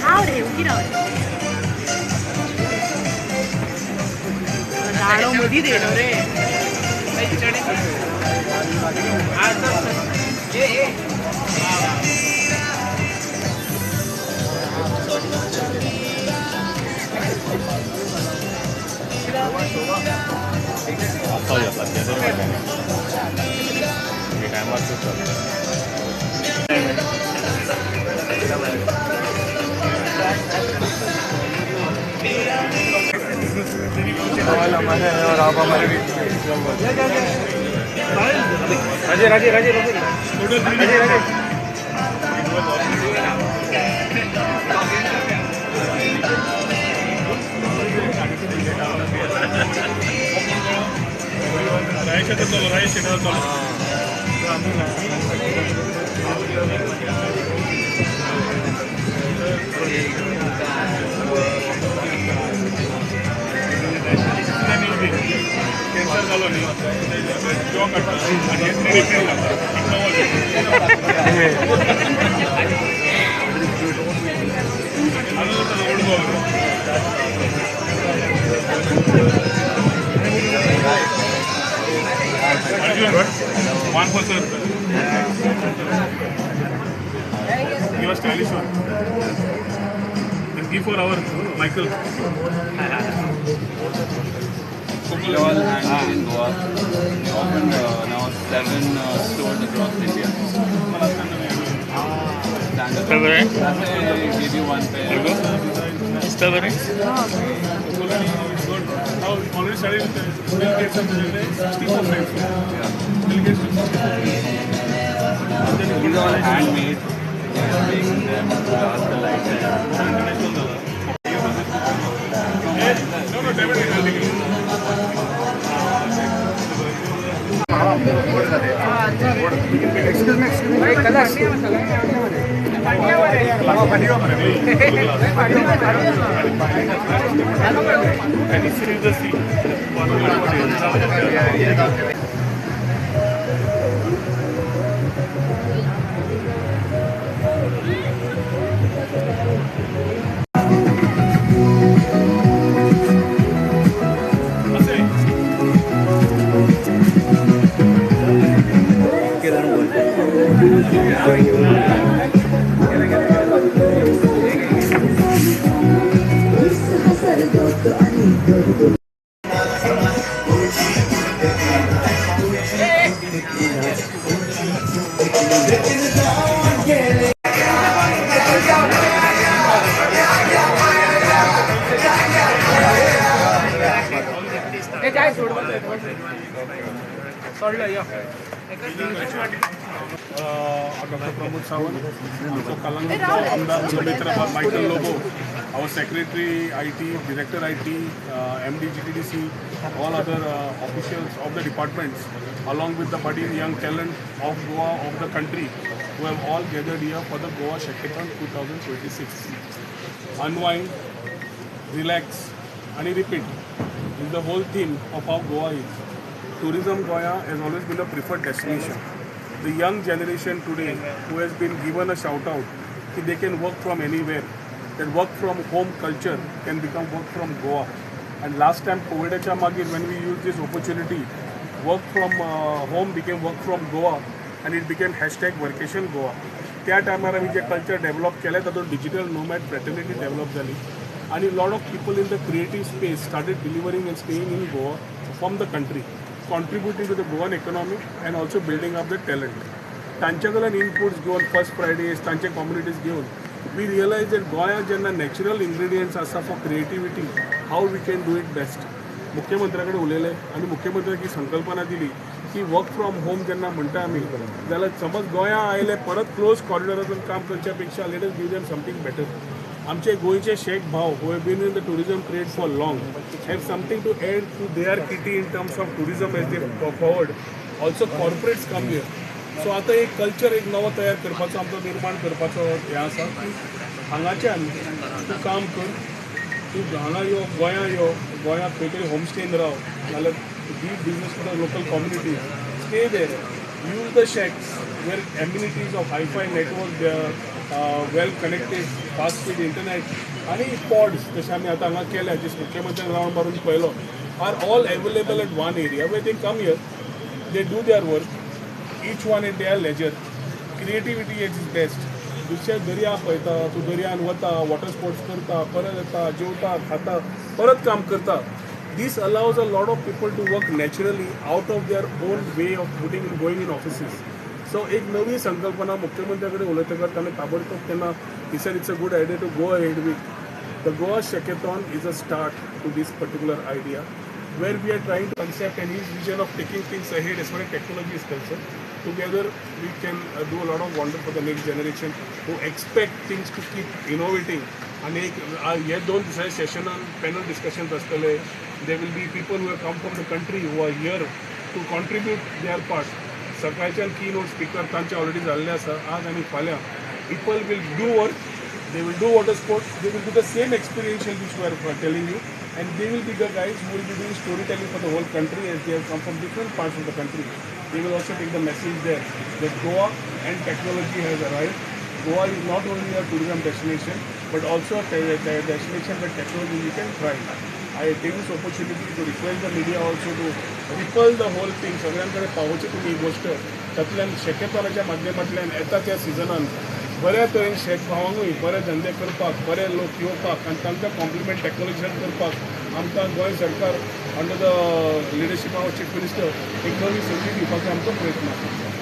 हाव रे उकी राव गाडो मधी देणो रे राजे राजे राजे राजे One person. Give a stylish one. And give for our Michael. We all handmade in Goa. We opened now 7 stores across India. Strawberry. I give you one pair. Strawberry. Now already started with Bill Gates and 64 frames. Bill Gates to 64 frames. These are all handmade. We are making them last the lifetime. No, definitely. Excuse me. And it's in the sea. Dr. Pramod Sawant, also Kalanganagar Amdar Mitra Michael Lobo, our Secretary IT, Director IT, MD GTDC, all other officials of the departments, along with the budding young talent of Goa, of the country, who have all gathered here for the Goa Shakathon 2026. Unwind, relax, and repeat is the whole theme of how Goa is. Tourism Goa has always been a preferred destination. The young generation today who has been given a shout out that they can work from anywhere, that work from home culture can become work from Goa. And last time COVIDच्या मागे when we used this opportunity, work from home became work from Goa and it became #Workation Goa. त्या टायमार आम्ही जे culture develop केलें तातूंत digital nomad fraternity develop जाली आणि lot of people in the creative space started delivering and staying in Goa from the country, contributing to the Goan economy and also building up the talent. तांचे कडल्यान inputs घेवन first Fridays तांचे communities घेवन we realise that गोंयांत जेन्ना natural ingredients आसा for creativity how we can do it best. मुख्यमंत्र्या कडेन उलयलें आनी मुख्यमंत्र्याक ही संकल्पना दिली की वर्क फ्रॉम होम जेन्ना म्हणटा आमी जाल्यार समज गोंयांत आयले परत क्लोज कॉरिडॉरांतून काम करच्या पेक्षा let us give them something better. आमचे गोंयचे शेख भाव who have been in the tourism trade for long have something to add to their kitty in terms of tourism as they forward. Also corporates come here. So आतां एक culture एक नवो तयार करपाचो आमचो निर्माण करपाचो हें आसा की हांगाच्यान तूं काम कर, तूं हांगा यो गोंयां यो, गोंयांत खंय तरी होम स्टेन राव, नाल्यार be business for the local community, stay there use the shacks where amenities of hi-fi network, well connected, fast speed internet, आणि pods जसे आम्ही आता हांगा केल्या जे मुख्यमंत्री रावंड मारून पळयलो are all available at one area where they come here, they do their work, each one at their leisure. Creativity at its best. दुसऱ्या दर्या पळयता, तूं दर्यान वता, वॉटर स्पोर्ट्स करता, परत येता, जेवता, खाता, परत काम करता. This allows a lot of people to work naturally out of their own way of going in offices. So एक नवी संकल्पना मुख्यमंत्र्याकडे उलयतकर ताणें ताबडतोब तेन्ना he said it's a good idea to go ahead with. The Goa Shackathon is a start to this particular idea, where we are trying to concept and his vision of taking things ahead as far as technology is concerned. Together, we can do a lot of wonder for the next generation who expect things to keep innovating. And हे 2 दिसाचे session panel discussions आसतले. There will be people who have come from the country who are here to contribute their part. सकाळच्यान keynote speaker तांचे already जाल्ले आसा आज आनी फाल्यां. People will do work, they will do water sports, they will do the same experiential which we are telling you, and they will be the guys who will be doing storytelling for the whole country as they have come from different parts of the country. They will also take the message there that Goa and technology has arrived. Goa is not only a tourism destination, but also a destination where technology you can try. I take this opportunity to request the media also to ripple the whole thing. सगळ्यांकडे पावोवची तुमी ही गोष्ट तातूंतल्यान शक्यताराच्या माध्यमांतल्यान येता त्या सिजनान बऱ्या तरेन शेत भावांकूय बरे धंदे करपाक, बरे लोक येवपाक आनी तांकां कॉम्प्लिमेंट टॅक्नॉलॉजीन करपाक आमकां गोंय सरकार under the leadership of chief minister एक नवी संधी दिवपाचो आमचो प्रयत्न आसा.